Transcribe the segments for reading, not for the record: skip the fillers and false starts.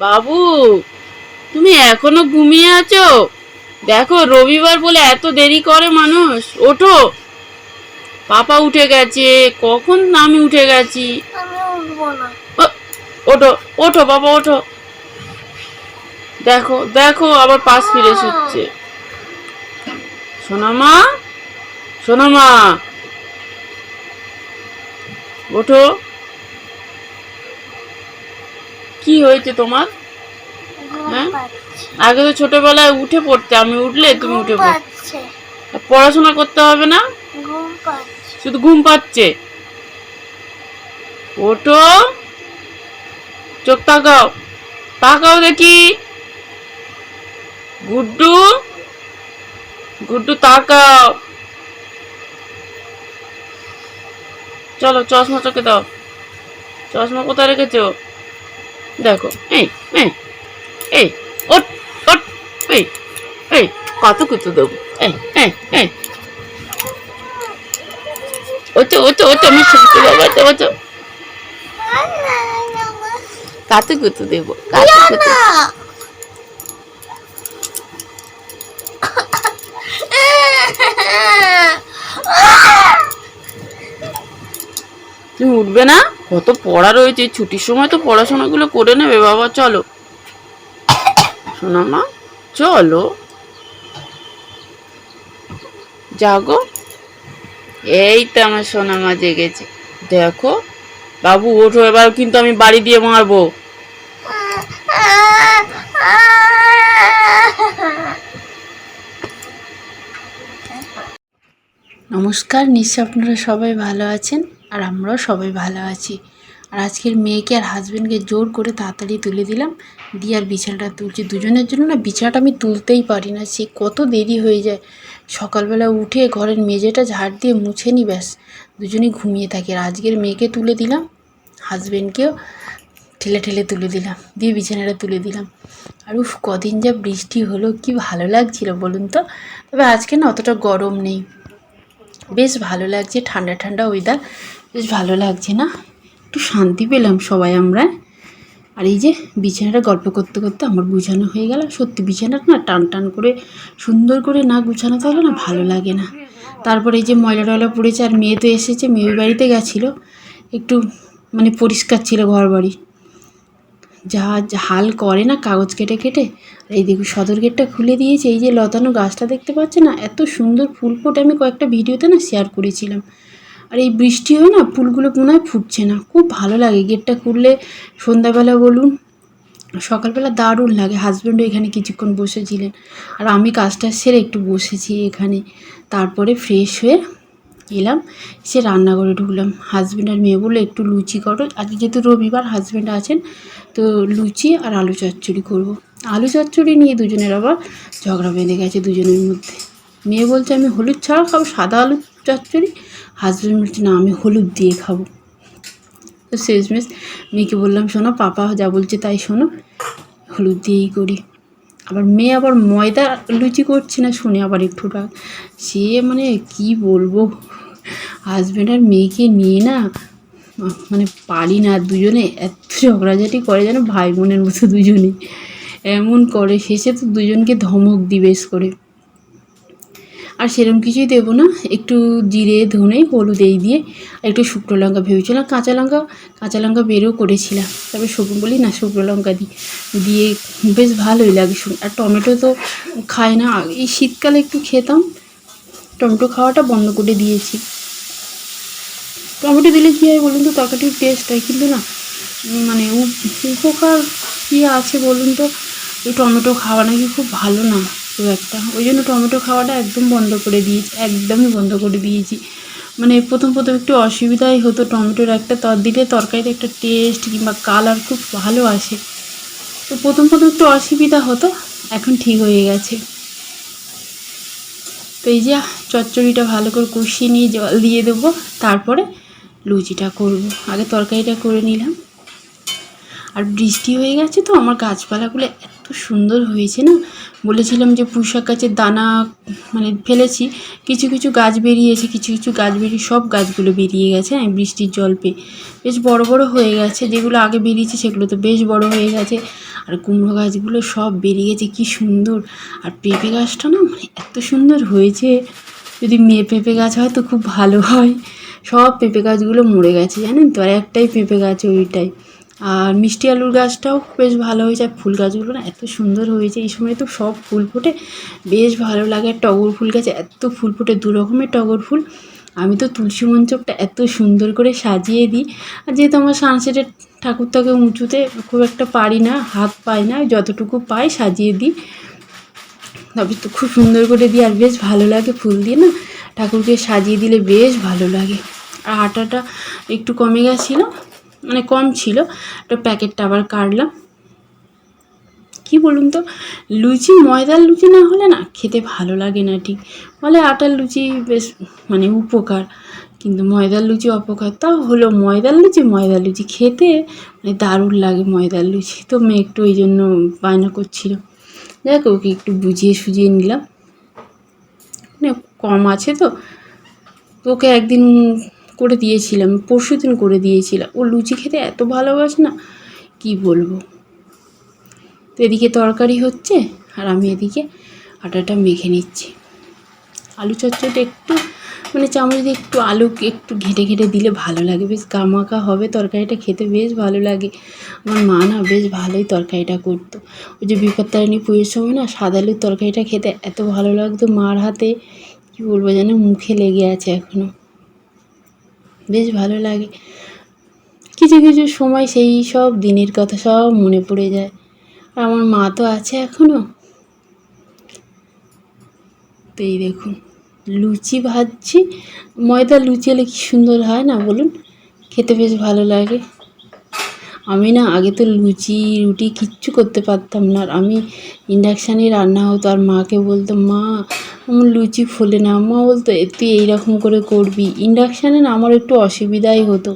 বাবু, তুমি এখনো ঘুমিয়ে আছো? দেখো রবিবার বলে এত দেরি করে মানুষ। ওঠো, পাপা উঠে গেছে কখন, আমি উঠে গেছি। আমি উঠবো না। ওঠো ওঠো বাবা, ওঠো। দেখো দেখো আবার পাশ ফিরে শুচ্ছে। সোনামা, সোনামা, ওঠো। কি হয়েছে তোমার? হ্যাঁ, আগে তো ছোটবেলায় উঠে পড়তে, আমি উঠলে তুমি উঠে পড়তে। পড়াশোনা করতে হবে না, শুধু ঘুম পাচ্ছে। ওঠো, চোখ তাকাও, তাকাও দেখি। গুড্ডু, গুড্ডু তাকাও। চলো চশমা চোখে দাও। চশমা কোথায় রেখেছো? দেখো, এই এই এই, ওঠ ওঠ, এই এই, কত কুতু দেবো। এই এই এই, ওঠো ওঠো ওঠো, আমি শুনতে বাবা, ওঠো ওঠো। কত কুতু দেবো, কত কুতু। তুমি উঠবে না? কত পড়া রয়েছে, ছুটির সময় তো পড়াশোনাগুলো করে নেবে বাবা। চলো সোনামা, চলো, জাগো। এই তো আমার সোনামা জেগেছে। দেখো বাবু, ওঠো, এবার কিন্তু আমি বাড়ি দিয়ে মারবো। নমস্কার, নিশ্চয় আপনারা সবাই ভালো আছেন, আর আমরাও সবাই ভালো আছি। আর আজকের মেয়েকে আর হাজব্যান্ডকে জোর করে তাড়াতাড়ি তুলে দিলাম, দিয়ে আর বিছানাটা তুলছি। দুজনের জন্য না বিছানাটা আমি তুলতেই পারি না, সে কত দেরি হয়ে যায়। সকালবেলা উঠে ঘরের মেঝেটা ঝাড় দিয়ে মুছে নি, ব্যাস দুজনেই ঘুমিয়ে থাকি। আর আজকের মেয়েকে তুলে দিলাম, হাজব্যান্ডকেও ঠেলে ঠেলে তুলে দিলাম, দিয়ে বিছানাটা তুলে দিলাম। আর উফ, কদিন যা বৃষ্টি হলো, কি ভালো লাগছিল বলুন তো। তবে আজকে না অতটা গরম নেই, বেশ ভালো লাগছে, ঠান্ডা ঠান্ডা ওয়েদার, বেশ ভালো লাগছে না, একটু শান্তি পেলাম সবাই আমরা। আর এই যে বিছানাটা গল্প করতে করতে আমার গুছানো হয়ে গেল। সত্যি বিছানাটা না টান টান করে সুন্দর করে না গুছানো থাকলে না ভালো লাগে না। তারপরে এই যে ময়লা টয়লা পড়েছে, আর মেয়ে তো এসেছে, মেয়ের বাড়িতে গেছিলো, একটু মানে পরিষ্কার ছিল ঘর বাড়ি, যা হাল করে না কাগজ কেটে কেটে। এই দেখুন সদর গেটটা খুলে দিয়েছে, এই যে লতানো গাছটা দেখতে পাচ্ছে না, এত সুন্দর ফুল ফোটে, আমি কয়েকটা ভিডিওতে না শেয়ার করেছিলাম। আর এই বৃষ্টি হয় না, ফুলগুলো মনে হয় ফুটছে না, খুব ভালো লাগে গেটটা খুললে। সন্ধ্যাবেলা বলুন সকালবেলা দারুণ লাগে। হাজব্যান্ডও এখানে কিছুক্ষণ বসেছিলেন, আর আমি কাজটা সেরে একটু বসেছি এখানে। তারপরে ফ্রেশ হয়ে এলাম, সে রান্নাঘরে ঢুকলাম। হাজব্যান্ড আর মেয়ে বললো একটু লুচি করো, আজকে যেহেতু রবিবার হাজব্যান্ড আছেন, তো লুচি আর আলু চচ্চড়ি করবো। আলু চচ্চড়ি নিয়ে দুজনের আবার ঝগড়া বেঁধে গেছে দুজনের মধ্যে। মেয়ে বলছে আমি হলুদ ছাড়া খাবো, সাদা আলু চচ্চড়ি। হাজব্যান্ড বলছে না, আমি হলুদ দিয়ে খাবো। তো শেষমেশ মেয়েকে বললাম শোনো, পাপা যা বলছে তাই শোনো, হলুদ দিয়েই করি। আবার মেয়ে আবার ময়দা লুচি করছে না শুনে আবার একটু রাগ। সে মানে কি বলবো, হাজব্যান্ড আর মেয়েকে নিয়ে না মানে পারি না, দুজনে এত ঝগড়াঝাটি করে যেন ভাই বোনের মতো দুজনে এমন করে। শেষে তো দুজনকে ধমক দিই বেশ করে। আর সেরকম কিছুই দেবো না, একটু জিরে ধনে হলুদ এই দিয়ে, একটু শুকনো লঙ্কা ভেবেছিলাম, কাঁচা লঙ্কা বেরও করেছিলাম, তবে শুকনো বলি না শুকনো লঙ্কা দিয়ে বেশ ভালোই লাগে। আর টমেটো তো খায় না, এই শীতকালে একটু খেতাম, টমেটো খাওয়াটা বন্ধ করে দিয়েছি। টমেটো দিলে কী হয় বলুন তো, তরকারির টেস্ট হয়, কিন্তু না মানে উপকার কী আছে বলুন তো, এই টমেটো খাওয়া নাকি খুব ভালো না খুব একটা, ওই জন্য টমেটো খাওয়াটা একদম বন্ধ করে দিয়েছি, একদমই বন্ধ করে দিয়েছি। মানে প্রথম একটু অসুবিধাই হতো, টমেটোর একটা দিলে তরকারিতে একটা টেস্ট কিংবা কালার খুব ভালো আসে, তো প্রথম একটু অসুবিধা হতো, এখন ঠিক হয়ে গেছে। তো এই যে চচ্চড়িটা ভালো করে কষিয়ে নিয়ে জল দিয়ে দেবো, তারপরে লুচিটা করব, আগে তরকারিটা করে নিলাম। আর বৃষ্টি হয়ে গেছে তো, আমার গাছপালাগুলো এত সুন্দর হয়েছে না, বলেছিলাম যে পুঁইশাক গাছের দানা মানে ফেলেছি, কিছু কিছু গাছ বেরিয়েছে, কিছু কিছু গাছ বেরিয়ে সব গাছগুলো বেরিয়ে গেছে, হ্যাঁ বৃষ্টির জল পেয়ে বেশ বড় বড় হয়ে গেছে। যেগুলো আগে বেরিয়েছে সেগুলো তো বেশ বড় হয়ে গেছে। আর কুমড়ো গাছগুলো সব বেরিয়ে গেছে, কি সুন্দর। আর পেঁপে গাছটা না মানে এত সুন্দর হয়েছে, যদি মেয়ে পেঁপে গাছ হয় তো খুব ভালো হয়। সব পেঁপে গাছগুলো মরে গেছে জানেন তো, আর একটাই পেঁপে গাছ ওইটাই। আর মিষ্টি আলুর গাছটাও বেশ ভালো হয়েছে। আর ফুল গাছগুলো না এত সুন্দর হয়েছে, এই সময় তো সব ফুল ফোটে, বেশ ভালো লাগে। আর টগর ফুল গাছে এত ফুল ফোটে, দু রকমের টগর ফুল। আমি তো তুলসী মঞ্চপটা এত সুন্দর করে সাজিয়ে দিই। আর যেহেতু আমার সানসেটের ঠাকুরটাকে উঁচুতে খুব একটা পারি না, হাত পাই না, যতটুকু পাই সাজিয়ে দিই, তবে তো খুব সুন্দর করে দিই। আর বেশ ভালো লাগে ফুল দিয়ে না ঠাকুরকে সাজিয়ে দিলে, বেশ ভালো লাগে। আর আটাটা একটু কমে গেছিলো, মানে কম ছিল, একটা প্যাকেটটা আবার কাটলাম। কি বলুন তো, লুচি ময়দার লুচি না হলে না খেতে ভালো লাগে না ঠিক। বলে আটার লুচি বেশ মানে উপকার, কিন্তু ময়দার লুচি অপকার। তাও হলো ময়দার লুচি খেতে মানে দারুণ লাগে ময়দার লুচি। তো মেয়ে একটু ওই জন্য বায়না করছিল, দেখ ওকে একটু বুঝিয়ে সুঝিয়ে নিলাম, মানে কম আছে তো। ওকে একদিন করে দিয়েছিলাম, পরশু দিন করে দিয়েছিলাম। ও লুচি খেতে এত ভালোবাসে না, কি বলবো। তো এদিকে তরকারি হচ্ছে আর আমি এদিকে আটাটা মেখে নিচ্ছি। আলু চচ্চড়িটা একটু মানে চামচ দিয়ে একটু আলু একটু ঘেঁটে ঘেঁটে দিলে ভালো লাগে, বেশ গামাখা হবে তরকারিটা, খেতে বেশ ভালো লাগে। আমার মা না বেশ ভালোই তরকারিটা করতো। ওই যে বিপত্তারিণী পুজোর সময় না সাদা আলুর তরকারিটা খেতে এত ভালো লাগতো মার হাতে, কি বলবো যেন মুখে লেগে আছে এখনও, বেশ ভালো লাগে। কিছু কিছু সময় সেই সব দিনের কথা সব মনে পড়ে যায়। আর আমার মা তো আছে এখনও। তো এই দেখুন লুচি ভাজছি, ময়দার লুচি হলে কী সুন্দর হয় না বলুন, খেতে বেশ ভালো লাগে। আমি না আগে তো লুচি রুটি কিচ্ছু করতে পারতাম না, আর আমি ইন্ডাকশানে রান্না হতো, আর মাকে বলতাম মা আমার লুচি ফোলে না, মা বলতো তুই এইরকম করে করবি। ইন্ডাকশানে না আমার একটু অসুবিধাই হতো।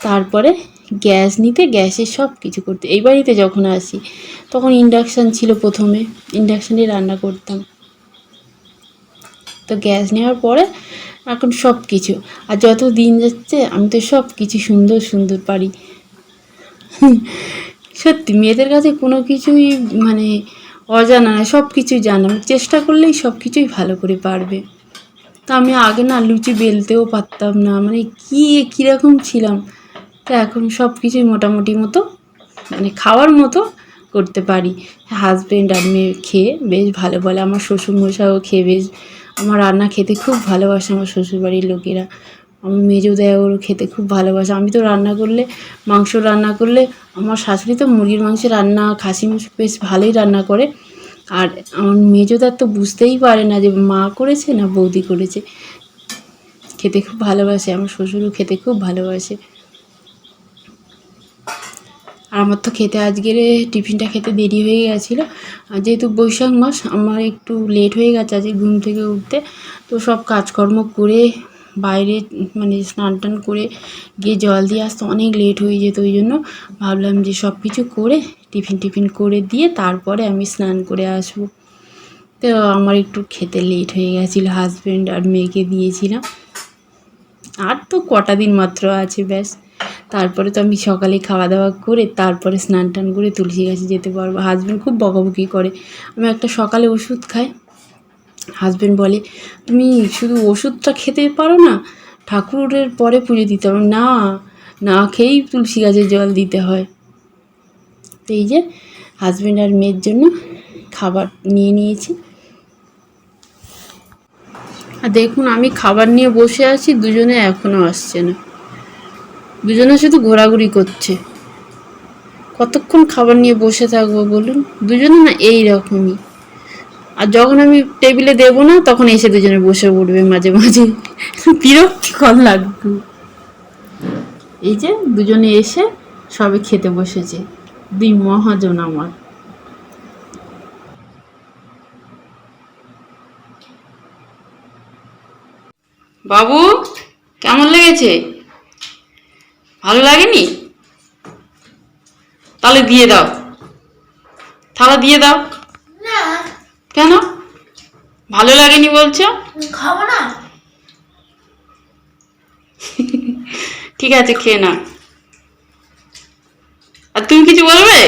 তারপরে গ্যাস নিতে, গ্যাসে সব কিছু করতে, এই বাড়িতে যখন আসি তখন ইন্ডাকশান ছিল, প্রথমে ইন্ডাকশানে রান্না করতাম। তো গ্যাস নেওয়ার পরে এখন সব কিছু, আর যত দিন যাচ্ছে আমি তো সব কিছু সুন্দর সুন্দর পারি। সত্যি মেয়েদের কাছে কোনো কিছুই মানে অজানা না, সব কিছুই জানা, চেষ্টা করলেই সব কিছুই ভালো করে পারবে। তা আমি আগে না লুচি বেলতেও পারতাম না, মানে কীরকম ছিলাম। তো এখন সব কিছুই মোটামুটি মতো মানে খাওয়ার মতো করতে পারি। হাজব্যান্ড আর মেয়ে খেয়ে বেশ ভালো বলে, আমার শ্বশুরমশাইও খেয়ে বেশ আমার রান্না খেতে খুব ভালোবাসে, আমার শ্বশুরবাড়ির লোকেরা। আমার মেজো দেওরও খেতে খুব ভালোবাসে। আমি তো রান্না করলে, মাংস রান্না করলে, আমার শাশুড়ি তো মুরগির মাংসের রান্না, খাসি মাংস বেশ ভালোই রান্না করে। আর আমার মেজোদার তো বুঝতেই পারে না যে মা করেছে না বৌদি করেছে, খেতে খুব ভালোবাসে। আমার শ্বশুরও খেতে খুব ভালোবাসে। আর আমার তো খেতে আজকের টিফিনটা খেতে দেরি হয়ে গেছিলো, যেহেতু বৈশাখ মাস আমার একটু লেট হয়ে গেছে আজকে ঘুম থেকে উঠতে। তো সব কাজকর্ম করে বাইরে মানে স্নান টান করে গিয়ে জল দিয়ে আসতে অনেক লেট হয়ে যেত, ওই জন্য ভাবলাম যে সব কিছু করে টিফিন করে দিয়ে তারপরে আমি স্নান করে আসবো। তো আমার একটু খেতে লেট হয়ে গেছিলো, হাজব্যান্ড আর মেয়েকে দিয়েছিলাম। আর তো কটা দিন মাত্র আছে ব্যাস, তারপরে তো আমি সকালে খাওয়া দাওয়া করে তারপরে স্নান টান করে তুলসী গাছে যেতে পারবো। হাজব্যান্ড খুব বকাবকি করে, আমি একটা সকালে ওষুধ খাই, হাজব্যান্ড বলে তুমি শুধু ওষুধটা খেতে পারো না, ঠাকুরের পরে পুজো দিতে হবে না, না খেয়েই তুলসী গাছে জল দিতে হয়। তো এই যে হাজব্যান্ড আর মেয়ের জন্য খাবার নিয়ে নিয়েছি। আর দেখুন আমি খাবার নিয়ে বসে আছি, দুজনে এখনও আসছে না, দুজনে শুধু ঘোরাঘুরি করছে। কতক্ষণ খাবার নিয়ে বসে থাকবো বলুন, দুজনে না এই রকমই। আর যখন আমি টেবিলে দেবো না তখন এসে দুজনে বসে পড়বে মাঝে মাঝে, বিরক্তিকর লাগবে। এই যে দুজনে এসে সবে খেতে বসেছে, দুই মহাজন আমার। বাবু কেমন লেগেছে? ভালো লাগেনি? তাহলে দিয়ে দাও, থালা দিয়ে দাও। না কেন ভালো লাগেনি বলছো? খাবো না। ঠিক আছে খেয়ে নাও। আর তুমি কিছু বলবে?